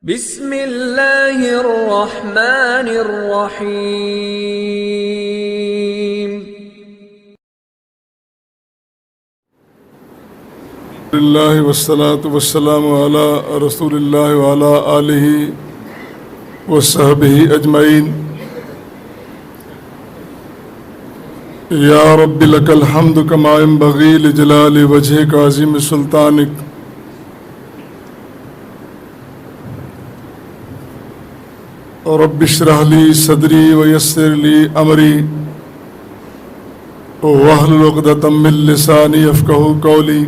بسم اللہ الرحمن الرحیم اللہ والصلاة والسلام علی رسول اللہ وعلی آلہ وصحبہ اجمعین۔ یا رب لک الحمد کما ينبغی لجلال وجہک عظیم سلطانک۔ رب اشرح لی صدری ویسر لی امری واحلل عقدۃ من لسانی یفقہوا قولی۔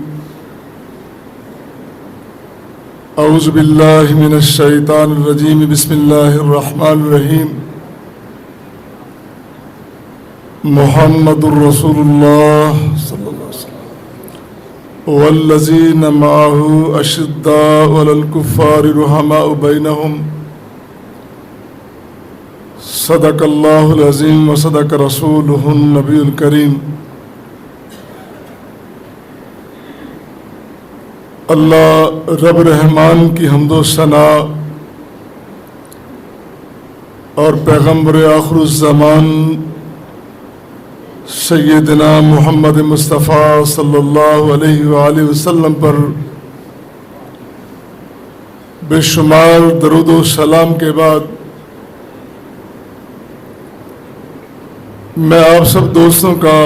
اعوذ باللہ من الشیطان الرجیم، بسم اللہ الرحمن الرحیم۔ محمد الرسول اللہ صلی اللہ علیہ وسلم والذین معہ اشداء علی الکفار رحماء بینہم، صدق اللہ العظیم وصدق رسولہ النبی الکریم۔ اللہ رب رحمان کی حمد و ثنا اور پیغمبر آخر الزمان سیدنا محمد مصطفیٰ صلی اللہ علیہ وآلہ وسلم پر بے شمار درود و سلام کے بعد میں آپ سب دوستوں کا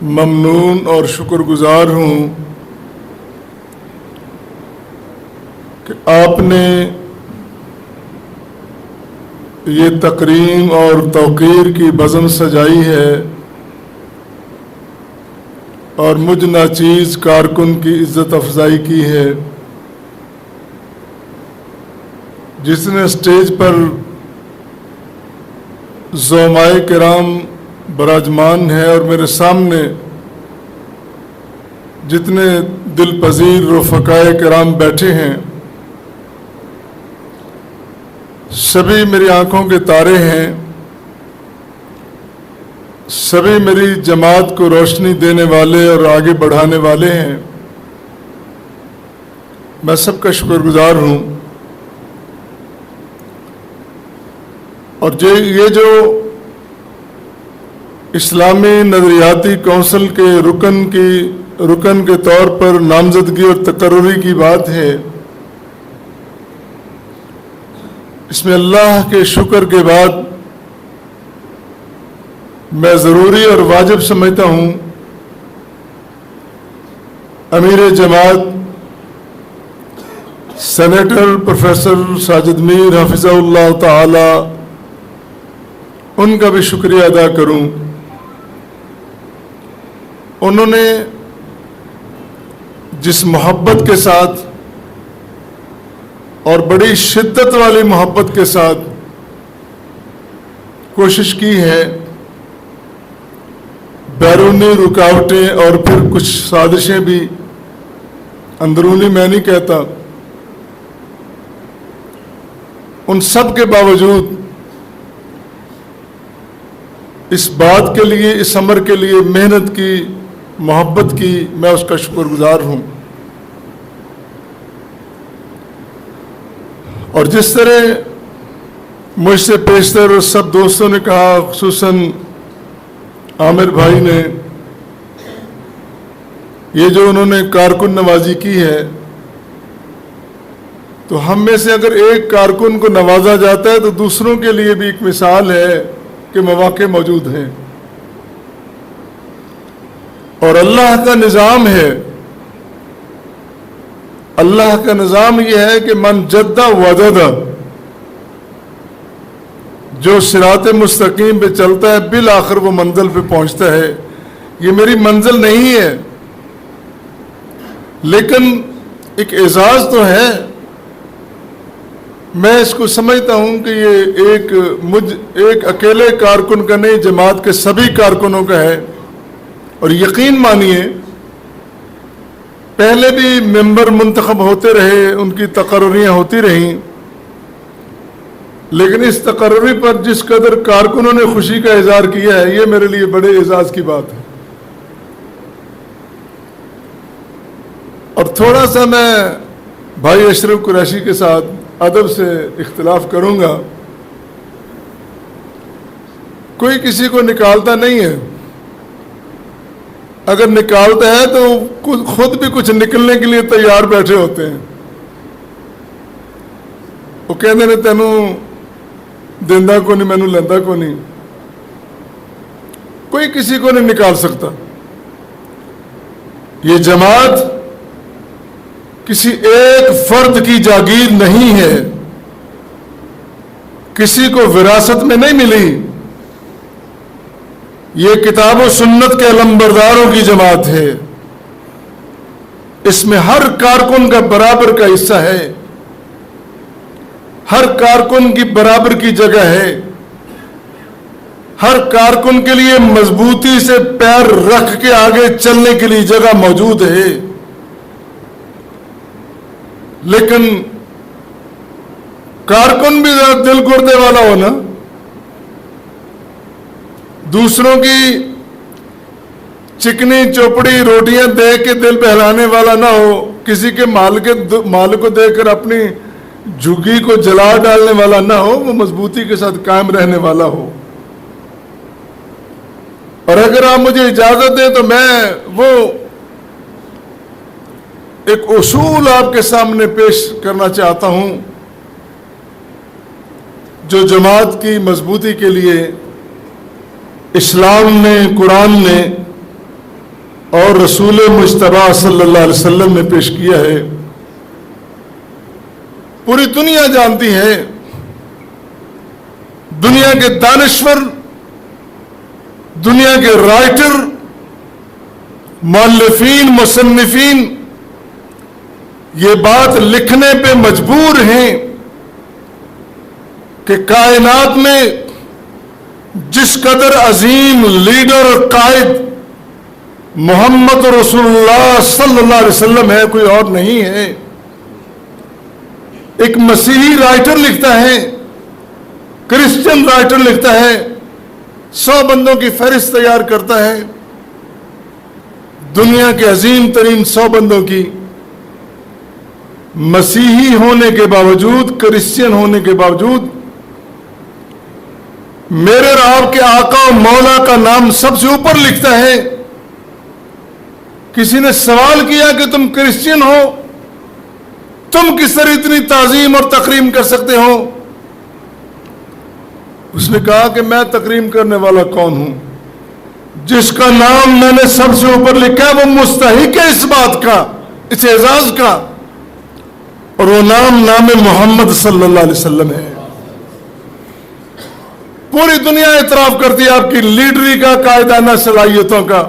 ممنون اور شکر گزار ہوں کہ آپ نے یہ تکریم اور توقیر کی بزم سجائی ہے اور مجھ ناچیز کارکن کی عزت افزائی کی ہے، جس نے اسٹیج پر زعمائے کرام براجمان ہے اور میرے سامنے جتنے دل پذیر رفقائے کرام بیٹھے ہیں، سبھی میری آنکھوں کے تارے ہیں، سبھی میری جماعت کو روشنی دینے والے اور آگے بڑھانے والے ہیں۔ میں سب کا شکر گزار ہوں۔ اور یہ جو اسلامی نظریاتی کونسل کے رکن کے طور پر نامزدگی اور تقرری کی بات ہے، اس میں اللہ کے شکر کے بعد میں ضروری اور واجب سمجھتا ہوں امیر جماعت سینیٹر پروفیسر ساجد میر حفظہ اللہ تعالی ان کا بھی شکریہ ادا کروں۔ انہوں نے جس محبت کے ساتھ اور بڑی شدت والی محبت کے ساتھ کوشش کی ہے، بیرونی رکاوٹیں اور پھر کچھ سازشیں بھی اندرونی میں نہیں کہتا، ان سب کے باوجود اس بات کے لیے، اس امر کے لیے محنت کی، محبت کی، میں اس کا شکر گزار ہوں۔ اور جس طرح مجھ سے پیشتر سب دوستوں نے کہا، خصوصاً عامر بھائی نے، یہ جو انہوں نے کارکن نوازی کی ہے، تو ہم میں سے اگر ایک کارکن کو نوازا جاتا ہے تو دوسروں کے لیے بھی ایک مثال ہے کہ مواقع موجود ہیں۔ اور اللہ کا نظام ہے، اللہ کا نظام یہ ہے کہ من جدہ وجدہ، جو صراط مستقیم پہ چلتا ہے بالآخر وہ منزل پہ پہنچتا ہے۔ یہ میری منزل نہیں ہے، لیکن ایک اعزاز تو ہے۔ میں اس کو سمجھتا ہوں کہ یہ ایک اکیلے کارکن کا نہیں، جماعت کے سبھی کارکنوں کا ہے۔ اور یقین مانیے، پہلے بھی ممبر منتخب ہوتے رہے، ان کی تقرریاں ہوتی رہیں، لیکن اس تقرری پر جس قدر کارکنوں نے خوشی کا اظہار کیا ہے، یہ میرے لیے بڑے اعزاز کی بات ہے۔ اور تھوڑا سا میں بھائی اشرف قریشی کے ساتھ ادب سے اختلاف کروں گا. کوئی کسی کو نکالتا نہیں ہے. اگر نکالتا ہے تو خود بھی کچھ نکلنے کے لیے تیار بیٹھے ہوتے ہیں. وہ کہتے ہیں تینوں دیندہ کو نہیں مینوں لیندہ کو نہیں. کوئی کسی کو نہیں نکال سکتا. یہ جماعت کسی ایک فرد کی جاگیر نہیں ہے, کسی کو وراثت میں نہیں ملی. یہ کتاب و سنت کے علمبرداروں کی جماعت ہے. اس میں ہر کارکن کا برابر کا حصہ ہے, ہر کارکن کی برابر کی جگہ ہے, ہر کارکن کے لیے مضبوطی سے پیر رکھ کے آگے چلنے کے لیے جگہ موجود ہے. لیکن کارکن بھی ذرا دل گردے والا ہو نا, دوسروں کی چکنی چوپڑی روٹیاں دے کے دل بہلانے والا نہ ہو, کسی کے مال کو دے کر اپنی جھگی کو جلا ڈالنے والا نہ ہو, وہ مضبوطی کے ساتھ قائم رہنے والا ہو. اور اگر آپ مجھے اجازت دیں تو میں وہ ایک اصول آپ کے سامنے پیش کرنا چاہتا ہوں جو جماعت کی مضبوطی کے لیے اسلام نے, قرآن نے اور رسول مجتبی صلی اللہ علیہ وسلم نے پیش کیا ہے. پوری دنیا جانتی ہے, دنیا کے دانشور, دنیا کے رائٹر, مؤلفین, مصنفین یہ بات لکھنے پہ مجبور ہیں کہ کائنات میں جس قدر عظیم لیڈر اور قائد محمد رسول اللہ صلی اللہ علیہ وسلم ہے, کوئی اور نہیں ہے. ایک مسیحی رائٹر لکھتا ہے, کرسچن رائٹر لکھتا ہے, 100 بندوں کی فہرست تیار کرتا ہے, دنیا کے عظیم ترین 100 بندوں کی, مسیحی ہونے کے باوجود, کرسچین ہونے کے باوجود میرے اور آپ کے آقا و مولا کا نام سب سے اوپر لکھتا ہے. کسی نے سوال کیا کہ تم کرسچین ہو, تم کس طرح اتنی تعظیم اور تکریم کر سکتے ہو؟ اس نے کہا کہ میں تکریم کرنے والا کون ہوں؟ جس کا نام میں نے سب سے اوپر لکھا ہے وہ مستحق ہے اس بات کا, اس اعزاز کا, اور وہ نام محمد صلی اللہ علیہ وسلم ہے. پوری دنیا اعتراف کرتی ہے آپ کی لیڈری کا, قائدانہ صلاحیتوں کا.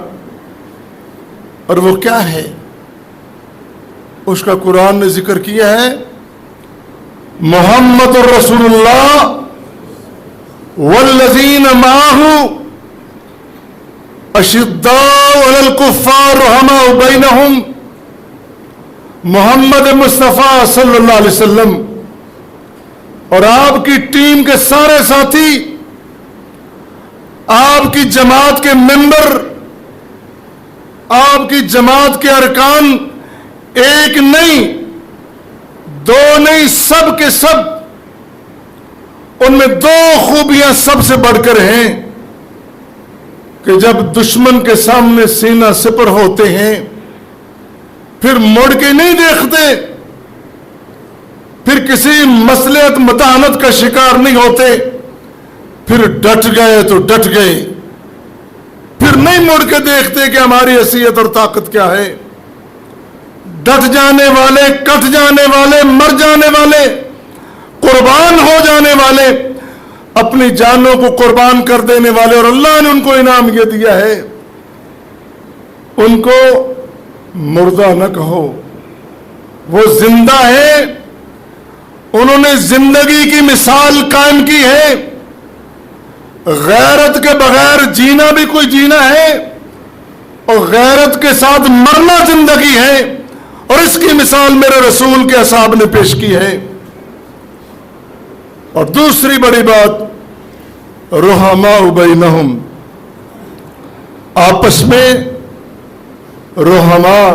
اور وہ کیا ہے؟ اس کا قرآن نے ذکر کیا ہے, محمد رسول اللہ والذین معہ اشداء علی الکفار رحماء بینہم. محمد مصطفیٰ صلی اللہ علیہ وسلم اور آپ کی ٹیم کے سارے ساتھی, آپ کی جماعت کے ممبر, آپ کی جماعت کے ارکان ایک نہیں, دو نہیں, سب کے سب, ان میں 2 خوبیاں سب سے بڑھ کر ہیں کہ جب دشمن کے سامنے سینہ سپر ہوتے ہیں پھر مڑ کے نہیں دیکھتے, پھر کسی مصلحت متانت کا شکار نہیں ہوتے, پھر ڈٹ گئے تو ڈٹ گئے, پھر نہیں مڑ کے دیکھتے کہ ہماری حیثیت اور طاقت کیا ہے. ڈٹ جانے والے, کٹ جانے والے, مر جانے والے, قربان ہو جانے والے, اپنی جانوں کو قربان کر دینے والے, اور اللہ نے ان کو انعام یہ دیا ہے, ان کو مردہ نہ کہو, وہ زندہ ہے. انہوں نے زندگی کی مثال قائم کی ہے. غیرت کے بغیر جینا بھی کوئی جینا ہے, اور غیرت کے ساتھ مرنا زندگی ہے, اور اس کی مثال میرے رسول کے اصحاب نے پیش کی ہے. اور دوسری بڑی بات, رحماء بینہم, آپس میں رحماء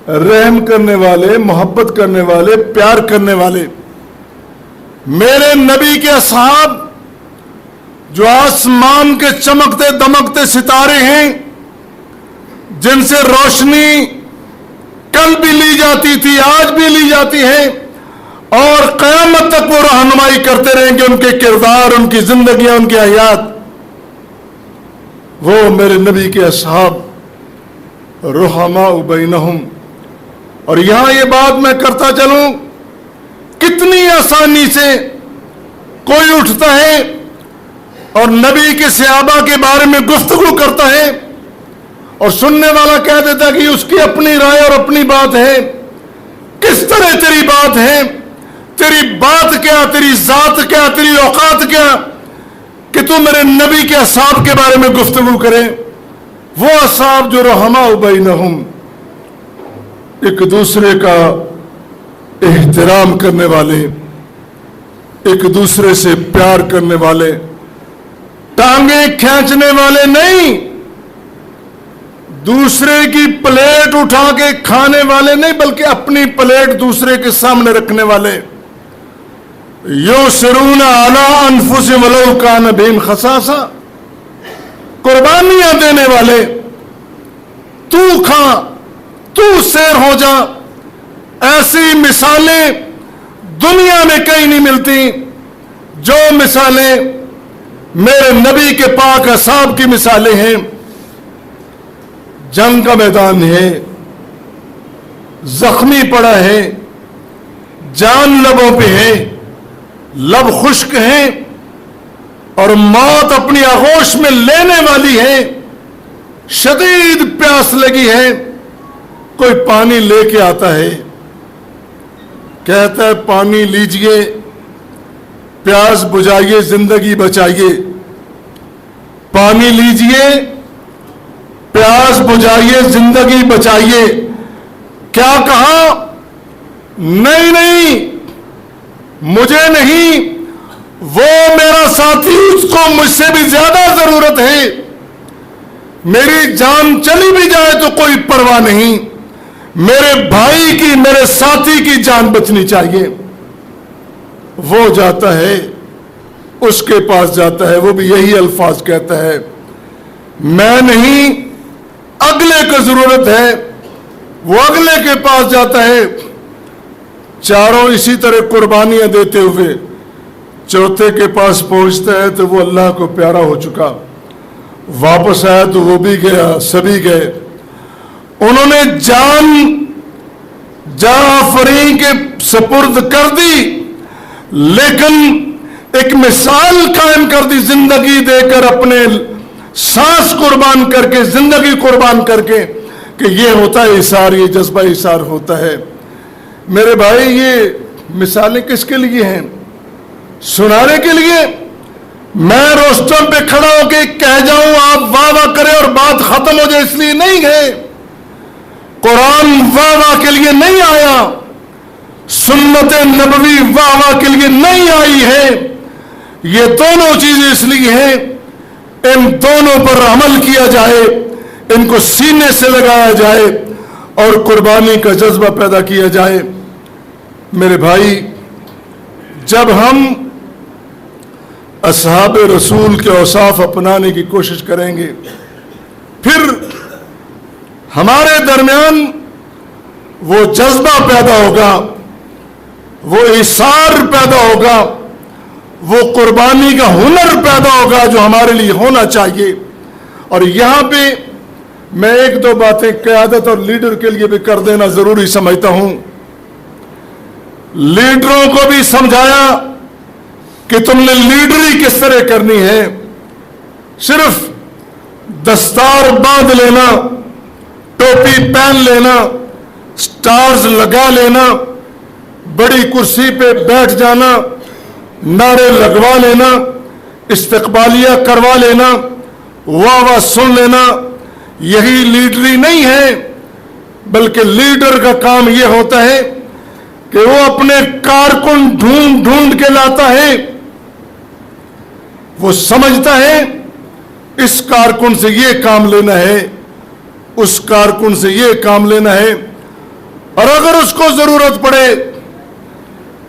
رحم کرنے والے، محبت کرنے والے، پیار کرنے والے میرے نبی کے اصحاب جو آسمان کے چمکتے دمکتے ستارے ہیں، جن سے روشنی کل بھی لی جاتی تھی، آج بھی لی جاتی ہے، اور قیامت تک وہ رہنمائی کرتے رہیں گے، ان کے کردار، ان کی زندگیاں، ان کی حیات، وہ میرے نبی کے اصحاب رحماء بینہم۔ اور یہاں یہ بات میں کرتا چلوں، کتنی آسانی سے کوئی اٹھتا ہے اور نبی کے صحابہ کے بارے میں گفتگو کرتا ہے اور سننے والا کہہ دیتا کہ اس کی اپنی رائے اور اپنی بات ہے۔ کس طرح تیری بات ہے؟ تیری بات کیا، تیری ذات کیا، تیری اوقات کیا کہ تو میرے نبی کے اصحاب کے بارے میں گفتگو کرے؟ وہ اصحاب جو رحماء بینہم، ایک دوسرے کا احترام کرنے والے، ایک دوسرے سے پیار کرنے والے، ٹانگیں کھینچنے والے نہیں، دوسرے کی پلیٹ اٹھا کے کھانے والے نہیں، بلکہ اپنی پلیٹ دوسرے کے سامنے رکھنے والے۔ یؤثرون علی انفسہم ولو کان بہم خصاصہ، قربانیاں دینے والے، تو کھا، تو سیر ہو جا۔ ایسی مثالیں دنیا میں کہیں نہیں ملتی جو مثالیں میرے نبی کے پاک اصحاب کی مثالیں ہیں۔ جنگ کا میدان ہے، زخمی پڑا ہے، جان لبوں پہ ہے، لب خشک ہیں اور موت اپنی آغوش میں لینے والی ہے، شدید پیاس لگی ہے، کوئی پانی لے کے آتا ہے، کہتا ہے پانی لیجئے، پیاس بجھائیے، زندگی بچائیے، پانی لیجئے، پیاس بجھائیے، زندگی بچائیے۔ کیا کہا؟ نہیں نہیں، مجھے نہیں، وہ میرا ساتھی، اس کو مجھ سے بھی زیادہ ضرورت ہے، میری جان چلی بھی جائے تو کوئی پرواہ نہیں، میرے بھائی کی، میرے ساتھی کی جان بچنی چاہیے۔ وہ جاتا ہے، اس کے پاس جاتا ہے، وہ بھی یہی الفاظ کہتا ہے، میں نہیں، اگلے کو ضرورت ہے۔ وہ اگلے کے پاس جاتا ہے، چاروں اسی طرح قربانیاں دیتے ہوئے چوتھے کے پاس پہنچتا ہے تو وہ اللہ کو پیارا ہو چکا، واپس آیا تو وہ بھی گیا، سبھی گئے۔ انہوں نے جان جعفری کے سپرد کر دی، لیکن ایک مثال قائم کر دی، زندگی دے کر، اپنے سانس قربان کر کے، زندگی قربان کر کے، کہ یہ ہوتا ہے ایثار، یہ جذبہ ایثار ہوتا ہے۔ میرے بھائی، یہ مثالیں کس کے لیے ہیں؟ سنانے کے لیے؟ میں روسٹم پہ کھڑا ہو کے کہہ جاؤں، آپ واہ واہ کریں اور بات ختم ہو جائے، اس لیے نہیں گئے۔ قرآن واہ واہ کے لیے نہیں آیا، سنت نبوی واہ واہ کے لیے نہیں آئی ہے۔ یہ دونوں چیزیں اس لیے ہیں، ان دونوں پر عمل کیا جائے، ان کو سینے سے لگایا جائے اور قربانی کا جذبہ پیدا کیا جائے۔ میرے بھائی، جب ہم اصحاب رسول کے اوصاف اپنانے کی کوشش کریں گے، پھر ہمارے درمیان وہ جذبہ پیدا ہوگا، وہ ایثار پیدا ہوگا، وہ قربانی کا ہنر پیدا ہوگا جو ہمارے لیے ہونا چاہیے۔ اور یہاں پہ میں ایک دو باتیں قیادت اور لیڈر کے لیے بھی کر دینا ضروری سمجھتا ہوں۔ لیڈروں کو بھی سمجھایا کہ تم نے لیڈری کس طرح کرنی ہے۔ صرف دستار باندھ لینا، ٹوپی پہن لینا، سٹارز لگا لینا، بڑی کرسی پہ بیٹھ جانا، نعرے لگوا لینا، استقبالیہ کروا لینا، واہ واہ سن لینا، یہی لیڈری نہیں ہے، بلکہ لیڈر کا کام یہ ہوتا ہے کہ وہ اپنے کارکن ڈھونڈ ڈھونڈ کے لاتا ہے۔ وہ سمجھتا ہے اس کارکن سے یہ کام لینا ہے، اس کارکن سے یہ کام لینا ہے، اور اگر اس کو ضرورت پڑے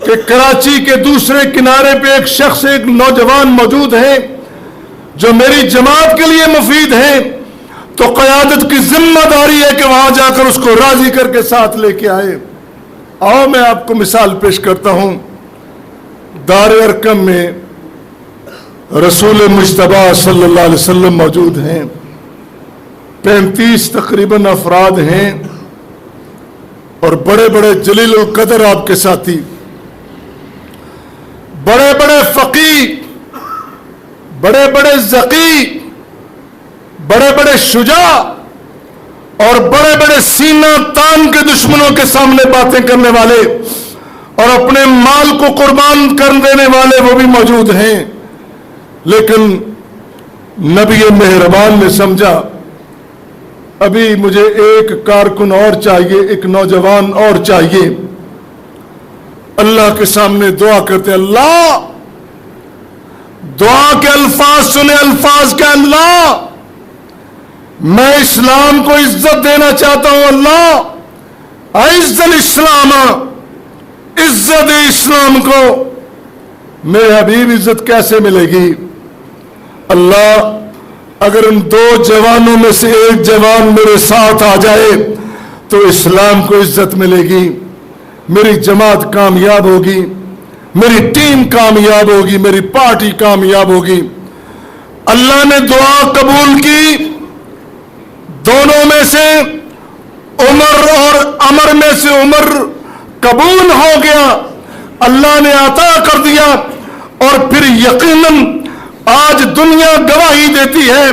کہ کراچی کے دوسرے کنارے پہ ایک شخص، ایک نوجوان موجود ہے جو میری جماعت کے لیے مفید ہے، تو قیادت کی ذمہ داری ہے کہ وہاں جا کر اس کو راضی کر کے ساتھ لے کے آئے۔ آؤ میں آپ کو مثال پیش کرتا ہوں۔ دار ارقم میں رسول مجتبیٰ صلی اللہ علیہ وسلم موجود ہیں، 35 تقریباً افراد ہیں، اور بڑے بڑے جلیل القدر آپ کے ساتھی، بڑے بڑے فقیہ، بڑے بڑے ذکی، بڑے بڑے شجاع، اور بڑے بڑے سینہ تان کے دشمنوں کے سامنے باتیں کرنے والے اور اپنے مال کو قربان کر دینے والے وہ بھی موجود ہیں۔ لیکن نبی مہربان نے سمجھا ابھی مجھے ایک کارکن اور چاہیے، ایک نوجوان اور چاہیے۔ اللہ کے سامنے دعا کرتے، اللہ، دعا کے الفاظ سنے، الفاظ کے اللہ، میں اسلام کو عزت دینا چاہتا ہوں، اللہ اعز الاسلام، عزت اسلام کو میرے حبیب عزت کیسے ملے گی؟ اللہ، اگر ان 2 جوانوں میں سے ایک جوان میرے ساتھ آ جائے تو اسلام کو عزت ملے گی، میری جماعت کامیاب ہوگی، میری ٹیم کامیاب ہوگی، میری پارٹی کامیاب ہوگی۔ اللہ نے دعا قبول کی۔ دونوں میں سے عمر اور عمر میں سے عمر قبول ہو گیا، اللہ نے عطا کر دیا۔ اور پھر یقیناً آج دنیا گواہی دیتی ہے،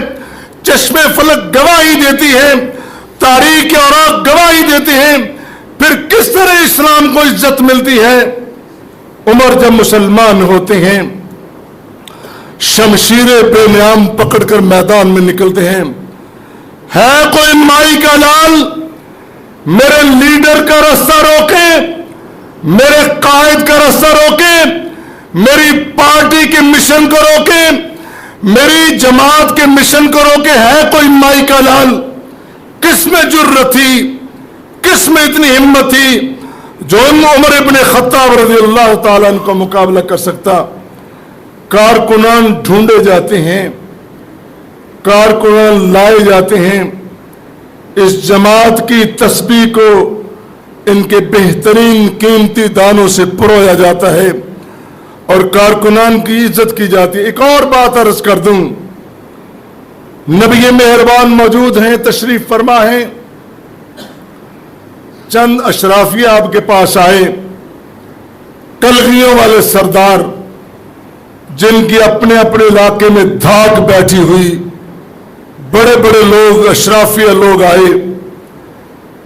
چشم فلک گواہی دیتی ہے، تاریخ اوراق گواہی دیتی ہیں، پھر کس طرح اسلام کو عزت ملتی ہے۔ عمر جب مسلمان ہوتے ہیں، شمشیر بے نیام پکڑ کر میدان میں نکلتے ہیں، ہے کوئی مائی کا لال میرے لیڈر کا راستہ روکے، میرے قائد کا راستہ روکے، میری پارٹی کے مشن کو روکے، میری جماعت کے مشن کو روکے؟ ہے کوئی مائی کا لال؟ کس میں جرت تھی، کس میں اتنی ہمت تھی جو عمر ابن خطاب رضی اللہ تعالیٰ عنہ کا مقابلہ کر سکتا؟ کارکنان ڈھونڈے جاتے ہیں، کارکنان لائے جاتے ہیں، اس جماعت کی تسبیح کو ان کے بہترین قیمتی دانوں سے پرویا جاتا ہے اور کارکنان کی عزت کی جاتی ہے۔ ایک اور بات عرض کر دوں، نبی مہربان موجود ہیں، تشریف فرما ہیں، چند اشرافیہ آپ کے پاس آئے، کلغیوں والے سردار، جن کی اپنے اپنے علاقے میں دھاک بیٹھی ہوئی، بڑے بڑے لوگ، اشرافیہ لوگ آئے،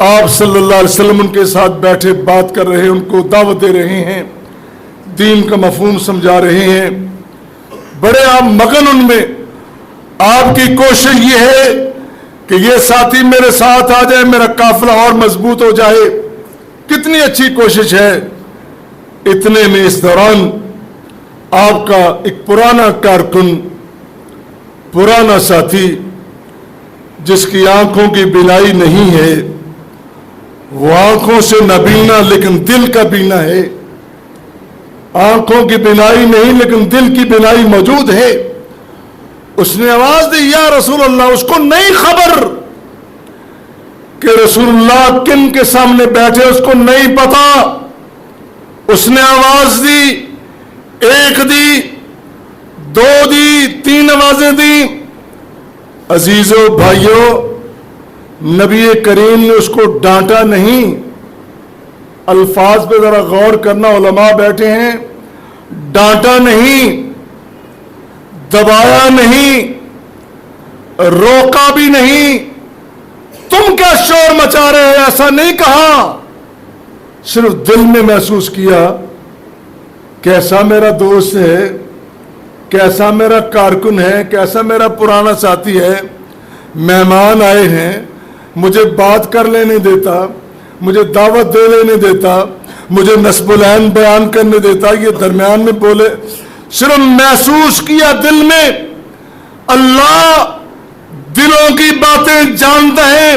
آپ صلی اللہ علیہ وسلم ان کے ساتھ بیٹھے بات کر رہے ہیں، ان کو دعوت دے رہے ہیں، دین کا مفہوم سمجھا رہے ہیں، بڑے آپ مگن ان میں۔ آپ کی کوشش یہ ہے کہ یہ ساتھی میرے ساتھ آ جائے، میرا قافلہ اور مضبوط ہو جائے۔ کتنی اچھی کوشش ہے۔ اتنے میں اس دوران آپ کا ایک پرانا کارکن، پرانا ساتھی، جس کی آنکھوں کی بینائی نہیں ہے، وہ آنکھوں سے نہ بینا لیکن دل کا بینا ہے، آنکھوں کی بینائی نہیں لیکن دل کی بینائی موجود ہے، اس نے آواز دی، یا رسول اللہ۔ اس کو نہیں خبر کہ رسول اللہ کن کے سامنے بیٹھے، اس کو نہیں پتا۔ اس نے آواز دی، ایک دی، دو دی، تین آوازیں دی۔ عزیزو بھائیو، نبی کریم نے اس کو ڈانٹا نہیں، الفاظ پہ ذرا غور کرنا، علماء بیٹھے ہیں، ڈانٹا نہیں، دبایا نہیں، روکا بھی نہیں، تم کیا شور مچا رہے ہیں، ایسا نہیں کہا۔ صرف دل میں محسوس کیا، کیسا میرا دوست ہے، کیسا میرا کارکن ہے، کیسا میرا پرانا ساتھی ہے، مہمان آئے ہیں، مجھے بات کر لینے دیتا، مجھے دعوت دے لینے دیتا، مجھے نصب العین بیان کرنے دیتا، یہ درمیان میں بولے۔ صرف محسوس کیا دل میں، اللہ دلوں کی باتیں جانتا ہے،